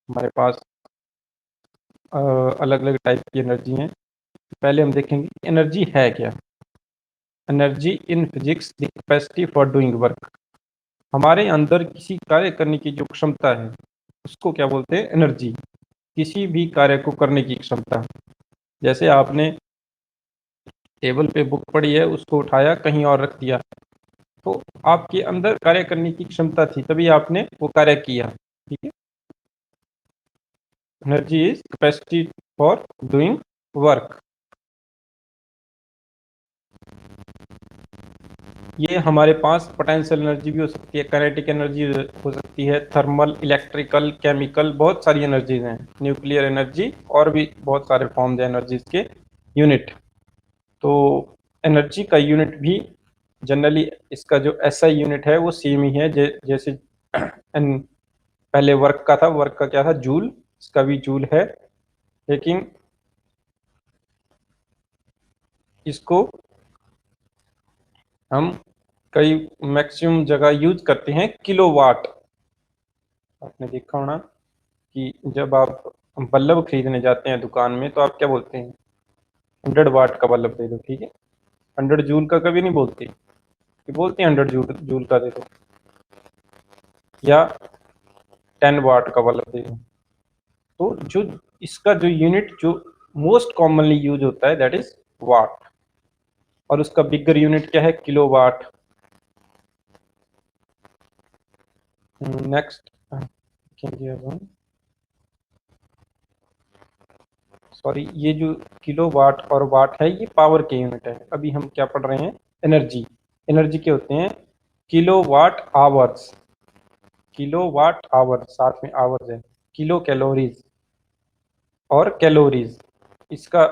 हमारे पास अलग अलग टाइप की एनर्जी हैं। पहले हम देखेंगे एनर्जी है क्या। Energy in physics the capacity for doing work. हमारे अंदर किसी कार्य करने की जो क्षमता है उसको क्या बोलते हैं, एनर्जी। किसी भी कार्य को करने की क्षमता। जैसे आपने टेबल पे बुक पड़ी है, उसको उठाया कहीं और रख दिया, तो आपके अंदर कार्य करने की क्षमता थी, तभी आपने वो कार्य किया। ठीक है। Energy is capacity for doing work. ये हमारे पास पोटेंशियल एनर्जी भी हो सकती है, काइनेटिक एनर्जी हो सकती है, थर्मल, इलेक्ट्रिकल, केमिकल, बहुत सारी एनर्जीज हैं, न्यूक्लियर एनर्जी, और भी बहुत सारे फॉर्म है एनर्जीज के यूनिट। तो एनर्जी का यूनिट भी जनरली इसका जो एसआई यूनिट है वो सेम ही है। जैसे पहले वर्क का था, वर्क का क्या था, जूल, इसका भी जूल है, लेकिन इसको हम कई मैक्सिमम जगह यूज करते हैं किलोवाट। आपने देखा होना कि जब आप बल्ब खरीदने जाते हैं दुकान में तो आप क्या बोलते हैं, 100 वाट का बल्ब दे दो। ठीक है। 100 जूल का कभी नहीं बोलते, ये बोलते हैं 100 जूल का दे दो, या 10 वाट का बल्ब दे दो। तो जो इसका जो यूनिट जो मोस्ट कॉमनली यूज होता है दैट इज वाट, और उसका बिगर यूनिट क्या है, किलोवाट। नेक्स्ट सॉरी, ये जो किलो वाट और वाट है ये पावर के यूनिट है। अभी हम क्या पढ़ रहे हैं, एनर्जी। एनर्जी के होते हैं kilowatt hours, kilowatt hour, साथ में आवर्स है, किलो कैलोरीज और कैलोरीज। इसका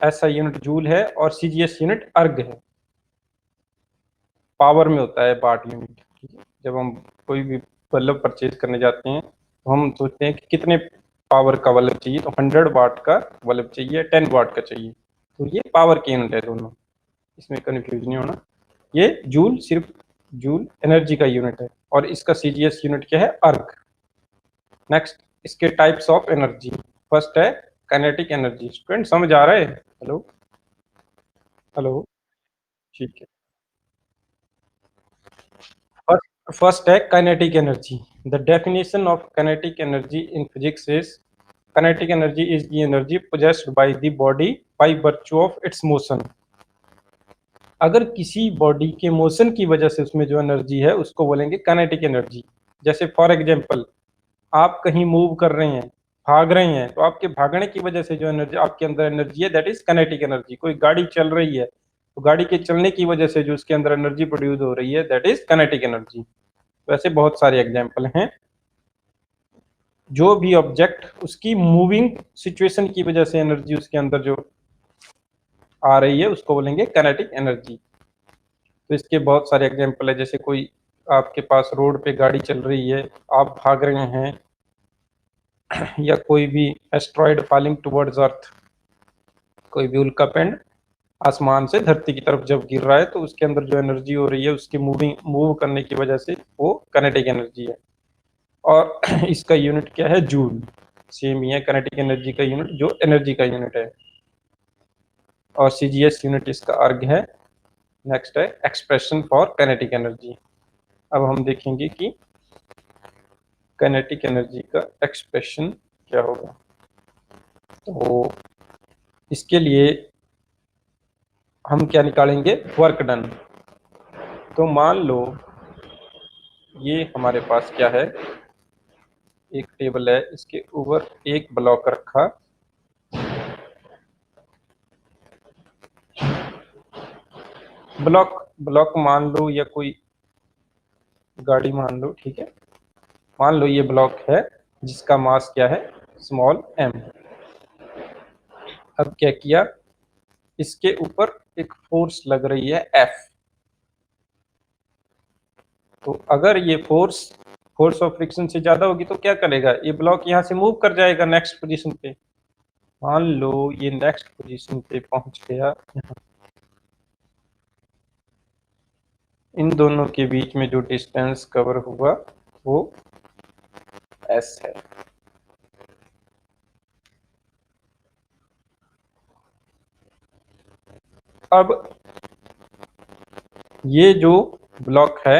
ऐसा यूनिट जूल है, और सीजीएस यूनिट अर्ग है। पावर में होता है वाट यूनिट। ठीक है। जब हम कोई भी बल्ब परचेज करने जाते हैं तो हम सोचते हैं कि कितने पावर का बल्ब चाहिए, तो 100 वाट का बल्ब चाहिए, 10 वाट का चाहिए। तो ये पावर के यूनिट है दोनों, इसमें कंफ्यूज नहीं होना। ये जूल सिर्फ जूल एनर्जी का यूनिट है, और इसका सीजीएस यूनिट क्या है, अर्ग। नेक्स्ट, इसके टाइप्स ऑफ एनर्जी। फर्स्ट है काइनेटिक एनर्जी। स्टूडेंट समझ आ रहा है? Hello, hello. ठीक है। फर्स्ट है kinetic energy. The definition of kinetic energy in physics is, kinetic energy is the energy possessed by the body by virtue of its motion. अगर किसी body के motion की वजह से उसमें जो एनर्जी है उसको बोलेंगे काइनेटिक एनर्जी। जैसे फॉर एग्जांपल, आप कहीं मूव कर रहे हैं, भाग रहे हैं, तो आपके भागने की वजह से जो एनर्जी आपके अंदर एनर्जी है दैट इज काइनेटिक एनर्जी। कोई गाड़ी चल रही है तो गाड़ी के चलने की वजह से जो उसके अंदर एनर्जी प्रोड्यूस हो रही है दैट इज काइनेटिक एनर्जी। वैसे बहुत सारे एग्जाम्पल हैं। जो भी ऑब्जेक्ट उसकी मूविंग सिचुएशन की वजह से एनर्जी उसके अंदर जो आ रही है उसको बोलेंगे काइनेटिक एनर्जी। तो इसके बहुत सारे एग्जाम्पल है। जैसे कोई आपके पास रोड पे गाड़ी चल रही है, आप भाग रहे हैं, या कोई भी एस्ट्रॉयड फॉलिंग टुवर्ड्स अर्थ, कोई भी उल्कापिंड आसमान से धरती की तरफ जब गिर रहा है तो उसके अंदर जो एनर्जी हो रही है उसकी मूव करने की वजह से वो काइनेटिक एनर्जी है। और इसका यूनिट क्या है, जूल। सेम ही है, काइनेटिक एनर्जी का यूनिट जो एनर्जी का यूनिट है, और सीजीएस यूनिट इसका अर्ग है। नेक्स्ट है एक्सप्रेशन फॉर काइनेटिक एनर्जी। अब हम देखेंगे कि काइनेटिक एनर्जी का एक्सप्रेशन क्या होगा। तो इसके लिए हम क्या निकालेंगे, वर्क डन। तो मान लो ये हमारे पास क्या है, एक टेबल है, इसके ऊपर एक ब्लॉक रखा। ब्लॉक ब्लॉक मान लो, या कोई गाड़ी मान लो। ठीक है। मान लो ये ब्लॉक है जिसका मास क्या है, स्मॉल m। अब क्या किया, इसके ऊपर एक फोर्स लग रही है F। तो अगर ये फोर्स फोर्स ऑफ फ्रिक्शन से ज्यादा होगी तो क्या करेगा, ये ब्लॉक यहाँ से मूव कर जाएगा नेक्स्ट पोजीशन पे। मान लो ये नेक्स्ट पोजीशन पे पहुंच गया, इन दोनों के बीच में जो डिस्टेंस कवर हुआ वो s है। अब ये जो ब्लॉक है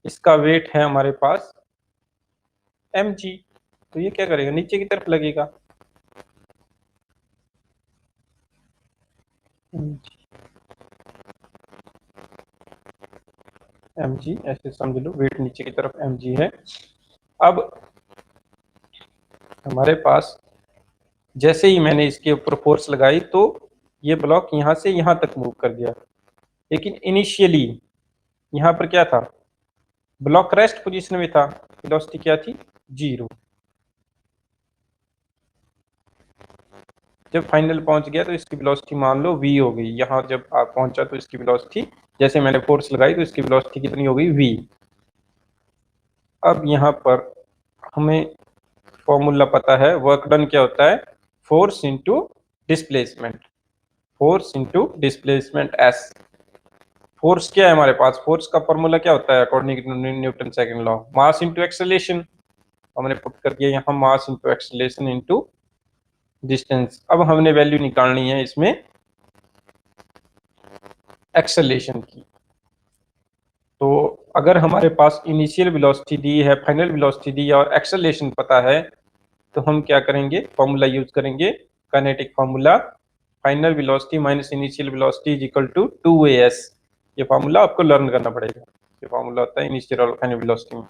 इसका वेट है हमारे पास mg, तो ये क्या करेगा, नीचे की तरफ लगेगा। mg ऐसे समझ लो, वेट नीचे की तरफ mg है। अब हमारे पास जैसे ही मैंने इसके ऊपर फोर्स लगाई तो ये ब्लॉक यहां से यहां तक मूव कर गया, लेकिन इनिशियली यहाँ पर क्या था, ब्लॉक रेस्ट पोजीशन में था, वेलोसिटी क्या थी, 0। जब फाइनल पहुंच गया तो इसकी वेलोसिटी मान लो v हो गई। यहाँ जब आप पहुंचा तो इसकी वेलोसिटी, जैसे मैंने फोर्स लगाई तो इसकी वेलोसिटी कितनी हो गई, v। अब यहाँ पर हमें फॉर्मूला पता है, वर्क डन क्या होता है, force into displacement, force into displacement s। Force क्या है हमारे पास, फोर्स का फॉर्मूला क्या होता है according to Newton second law, mass into acceleration. हमने पुट कर दिया यहाँ mass into acceleration into distance. अब हमने वैल्यू निकालनी है इसमें एक्सेलरेशन की। तो अगर हमारे पास इनिशियल वेलोसिटी दी है, फाइनल वेलोसिटी दी है और एक्सेलरेशन पता है, तो हम क्या करेंगे, फॉर्मूला यूज करेंगे, kinetic formula, final velocity minus initial velocity is equal to 2as। ये फॉर्मूला आपको लर्न करना पड़ेगा। ये फॉर्मूला होता है इनिशियल और फाइनल वेलोसिटी में।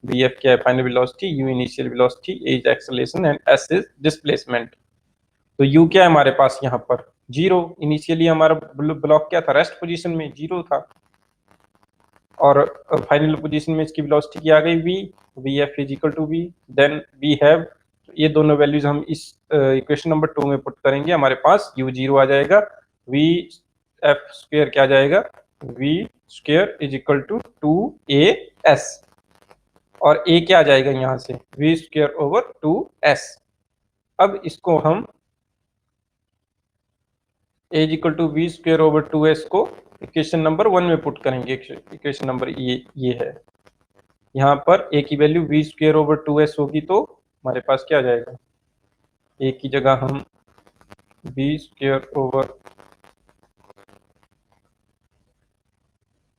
bf क्या है, final velocity, u initial velocity, a is acceleration and s is displacement. तो u क्या है हमारे पास यहाँ पर, 0। इनिशियली हमारा ब्लॉक क्या था, रेस्ट पोजीशन में 0 था, और फाइनल पोजीशन में इसकी वेलोसिटी क्या आ गई, v। vf is equal to v, then we have, ये दोनों वैल्यूज हम इस इक्वेशन नंबर 2 में पुट करेंगे, हमारे पास u 0 आ जाएगा, v f स्क्वायर क्या आ जाएगा, v square is equal to 2as, और a क्या आ जाएगा यहाँ से, v स्क्वायर ओवर 2s। अब इसको हम a is equal to v square over 2s को इक्वेशन नंबर 1 में पुट करेंगे। इक्वेशन नंबर ये है, यहाँ पर a की value v square over 2s होगी, तो हमारे पास क्या आ जाएगा, a की जगह हम v स्क्वायर ओवर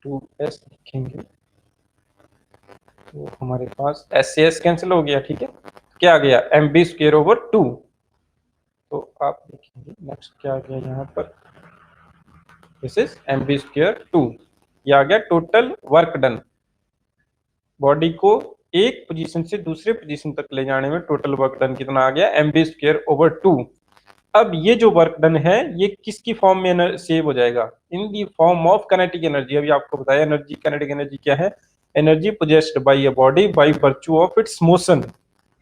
2s लिखेंगे, तो हमारे पास s से s कैंसिल हो गया, ठीक है, क्या आ गया, mv स्क्वायर ओवर 2। तो आप देखेंगे नेक्स्ट क्या आ गया यहाँ पर, दिस इज mv स्क्वायर 2। ये आ गया टोटल वर्क डन, बॉडी को एक पोजीशन से दूसरे पोजीशन तक ले जाने में टोटल वर्क डन कितना आ गया, mv स्क्वायर ओवर 2। अब ये जो वर्क डन है ये किसकी फॉर्म में सेव हो जाएगा, in the form of kinetic energy. अभी आपको बताया एनर्जी, काइनेटिक एनर्जी क्या है, energy possessed by a body by virtue of its motion.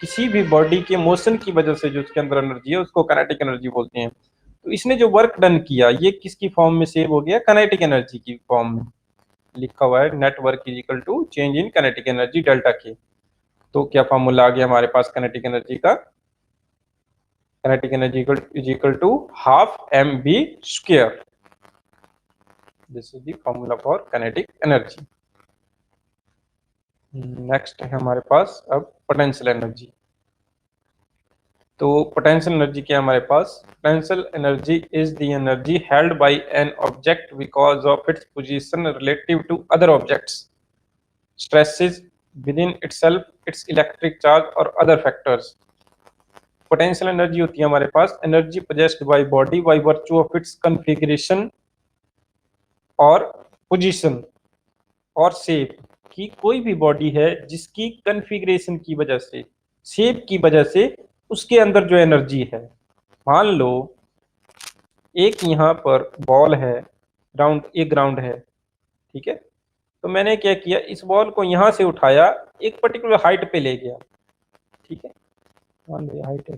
किसी भी बॉडी के मोशन की वजह से जो उसके अंदर एनर्जी है उसको काइनेटिक एनर्जी बोलते हैं। तो इसने जो वर्क डन किया ये किसकी फॉर्म में सेव हो गया, काइनेटिक एनर्जी की फॉर्म में। लिखा हुआ है net work is equal to change in kinetic energy delta के। तो क्या फॉर्मूला आ गया हमारे पास काइनेटिक एनर्जी का, kinetic energy is equal to half mv square. This is the formula for kinetic energy. Next है हमारे पास अब पोटेंशियल एनर्जी। तो पोटेंशियल एनर्जी क्या है हमारे पास, potential energy is the energy held by an object because of its position relative to other objects, stresses within itself, its electric charge और other factors। पोटेंशियल एनर्जी होती है हमारे पास energy possessed by body by virtue of its configuration और position और shape, की कोई भी बॉडी है जिसकी कॉन्फ़िगरेशन की वजह से, शेप की वजह से उसके अंदर जो एनर्जी है, मान लो एक यहाँ पर बॉल है, ग्राउंड, एक ग्राउंड है, ठीक है, तो मैंने क्या किया, इस बॉल को यहाँ से उठाया, एक पर्टिकुलर हाइट पे ले गया, ठीक है, मान लो हाइट है।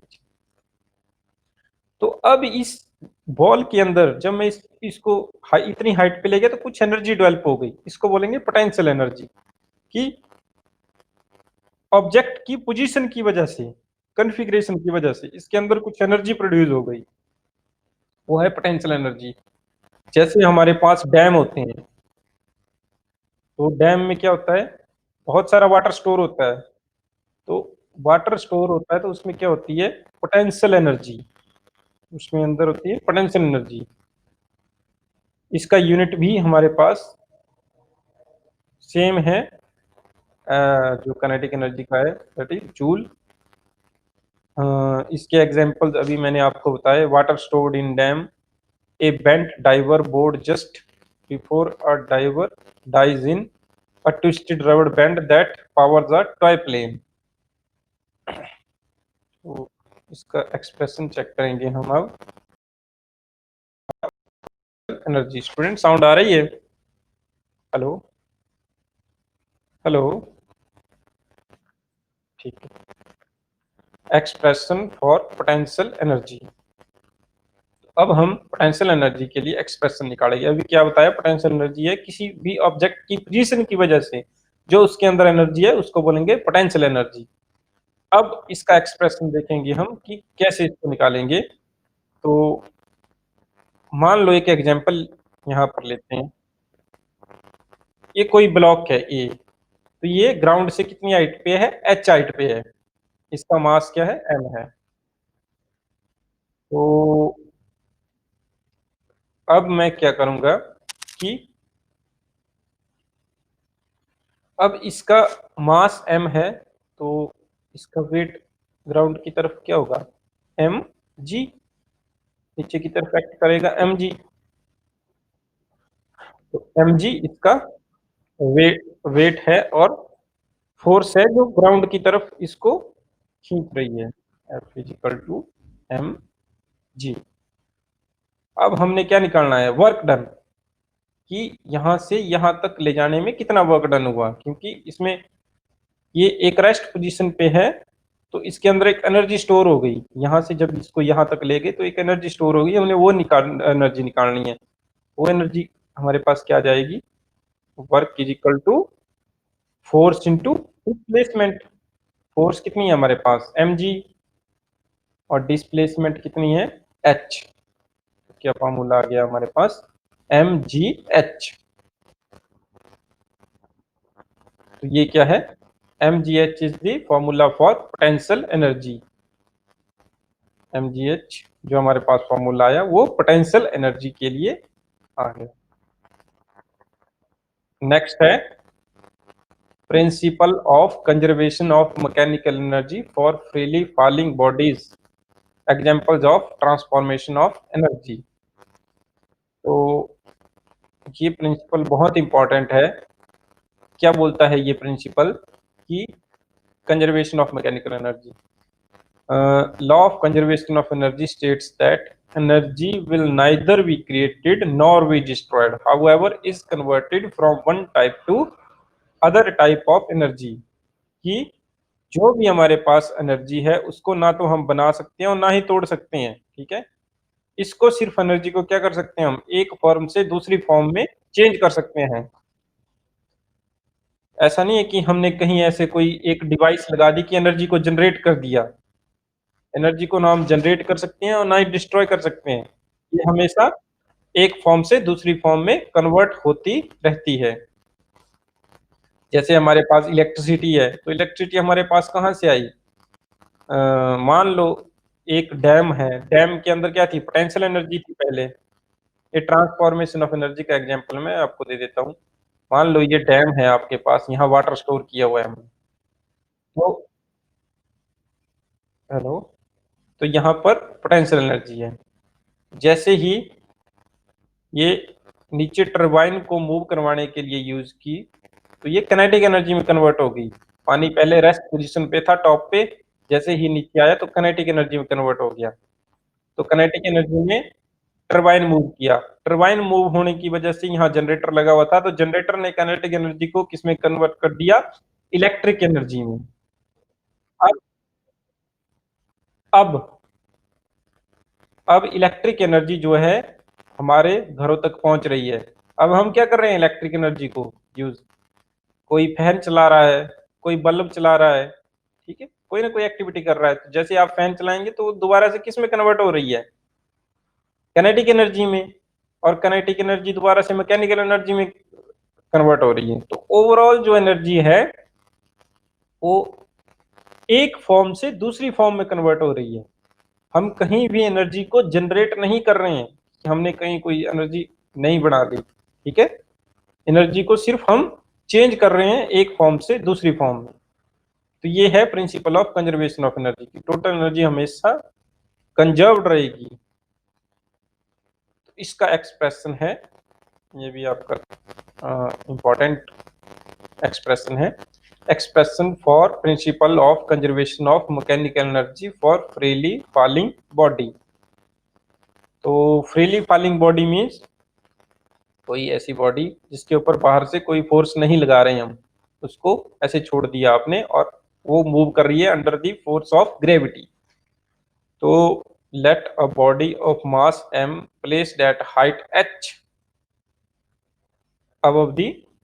तो अब इस बॉल के अंदर जब मैं इसको इतनी हाइट पे ले गया तो कुछ एनर्जी डेवलप हो गई, इसको बोलेंगे पोटेंशियल एनर्जी, कि ऑब्जेक्ट की पोजीशन की वजह से, कॉन्फ़िगरेशन की वजह से इसके अंदर कुछ एनर्जी प्रोड्यूस हो गई, वो है पोटेंशियल एनर्जी। जैसे हमारे पास डैम होते हैं, तो डैम में क्या होता है, बहुत सारा वाटर स्टोर होता है, तो वाटर स्टोर होता है तो उसमें क्या होती है, पोटेंशियल एनर्जी, उसमें अंदर होती है पोटेंशियल एनर्जी। इसका यूनिट भी हमारे पास सेम है जो काइनेटिक एनर्जी का है, दैट इज जूल। इसके एग्जांपल्स अभी मैंने आपको बताए, water stored in dam, a bent diver board just before a diver dives in, a twisted rubber band that powers a toy plane। तो इसका एक्सप्रेशन चेक करेंगे हम अब। एनर्जी, स्टूडेंट साउंड आ रही है? हेलो हेलो, ठीक है। Expression for potential energy. अब हम पोटेंशियल एनर्जी के लिए एक्सप्रेशन निकालेंगे। अभी क्या बताया, पोटेंशियल एनर्जी है किसी भी ऑब्जेक्ट की पोजीशन की वजह से जो उसके अंदर एनर्जी है उसको बोलेंगे पोटेंशियल एनर्जी। अब इसका एक्सप्रेशन देखेंगे हम कि कैसे इसको निकालेंगे। तो मान लो एक एग्जांपल यहाँ पर लेते हैं। ये कोई ब्लॉक है ए, तो ये ग्राउंड से कितनी हाइट पे है? एच हाइट पे है। इसका मास क्या है? एम है। तो अब मैं क्या करूंगा कि अब इसका मास एम है, तो इसका वेट ग्राउंड की तरफ क्या होगा? M G. नीचे की तरफ एक्ट करेगा एम जी। तो एम जी इसका वेट वेट है, और फोर्स है जो ग्राउंड की तरफ इसको खींच रही है। F is equal to M G. अब हमने क्या निकालना है? वर्क डन, कि यहां से यहां तक ले जाने में कितना वर्क डन हुआ, क्योंकि इसमें ये एक रेस्ट पोजीशन पे है, तो इसके अंदर एक एनर्जी स्टोर हो गई। यहां से जब इसको यहां तक ले गए तो एक एनर्जी स्टोर हो गई, हमने वो एनर्जी निकालनी है। वो एनर्जी हमारे पास क्या आ जाएगी? Work is equal to force into displacement. Force कितनी है हमारे पास? एम जी, और डिस्प्लेसमेंट कितनी है? एच। क्या फॉर्मूला आ गया हमारे पास? M G H. तो ये क्या है? M G H is the formula for potential energy. M G H जो हमारे पास फॉर्मूला आया वो पोटेंशियल एनर्जी के लिए आ गया। नेक्स्ट है principle of conservation of mechanical energy for freely falling bodies, examples of transformation of energy. तो ये प्रिंसिपल बहुत इंपॉर्टेंट है। क्या बोलता है ये प्रिंसिपल? कि conservation of mechanical energy, law of conservation of energy states that energy will neither be created nor be destroyed, however is converted from one type to other type of energy। कि जो भी हमारे पास energy है उसको ना तो हम बना सकते हैं और ना ही तोड़ सकते हैं, ठीक है। इसको सिर्फ एनर्जी को क्या कर सकते हैं? हम एक फॉर्म से दूसरी फॉर्म में चेंज कर सकते हैं। ऐसा नहीं है कि हमने कहीं ऐसे कोई एक डिवाइस लगा दी कि एनर्जी को जनरेट कर दिया। एनर्जी को ना हम जनरेट कर सकते हैं और ना ही डिस्ट्रॉय कर सकते हैं। ये हमेशा एक फॉर्म से दूसरी फॉर्म में कन्वर्ट होती रहती है। जैसे हमारे पास इलेक्ट्रिसिटी है, तो इलेक्ट्रिसिटी हमारे पास कहाँ से आई? मान लो एक डैम है, डैम के अंदर क्या थी? पोटेंशियल एनर्जी थी पहले। ये ट्रांसफॉर्मेशन ऑफ एनर्जी का एग्जांपल मैं आपको दे देता हूँ। मान लो ये डैम है आपके पास, यहाँ वाटर स्टोर किया हुआ है हमने। तो हेलो, तो यहाँ पर पोटेंशियल एनर्जी है। जैसे ही ये नीचे टरबाइन को मूव करवाने के लिए यूज की, तो ये काइनेटिक एनर्जी में कन्वर्ट हो गई। पानी पहले रेस्ट पोजीशन पे था टॉप पे, जैसे ही नीचे आया तो काइनेटिक एनर्जी में कन्वर्ट हो गया। तो काइनेटिक एनर्जी में टरबाइन मूव किया। टरबाइन मूव होने की वजह से यहाँ जनरेटर लगा हुआ था, तो जनरेटर ने काइनेटिक एनर्जी को किसमें कन्वर्ट कर दिया? इलेक्ट्रिक एनर्जी में। अब अब अब इलेक्ट्रिक एनर्जी जो है हमारे घरों तक पहुंच रही है। अब हम क्या कर रहे हैं इलेक्ट्रिक एनर्जी को यूज? कोई फैन चला रहा है, कोई बल्ब चला रहा है, ठीक है, कोई ना कोई एक्टिविटी कर रहा है। तो जैसे आप फैन चलाएंगे तो वो दोबारा से किस में कन्वर्ट हो रही है? काइनेटिक एनर्जी में। और काइनेटिक एनर्जी दोबारा से मैकेनिकल एनर्जी में कन्वर्ट हो रही है। तो ओवरऑल जो एनर्जी है वो एक फॉर्म से दूसरी फॉर्म में कन्वर्ट हो रही है। हम कहीं भी एनर्जी को जनरेट नहीं कर रहे हैं कि हमने कहीं कोई एनर्जी नहीं बना दी, ठीक है। एनर्जी को सिर्फ हम चेंज कर रहे हैं एक फॉर्म से दूसरी फॉर्म में। तो ये है principle of conservation of energy की, टोटल एनर्जी हमेशा कंजर्व्ड रहेगी। तो इसका एक्सप्रेशन है, ये भी आपका इंपॉर्टेंट एक्सप्रेशन है, expression for principle of conservation of mechanical energy for freely falling body. तो फ्रीली फॉलिंग बॉडी मीन्स कोई ऐसी बॉडी जिसके ऊपर बाहर से कोई फोर्स नहीं लगा रहे हैं हम, उसको ऐसे छोड़ दिया आपने और वो मूव कर रही है under the force of gravity. तो let a body of mass m placed at height h above the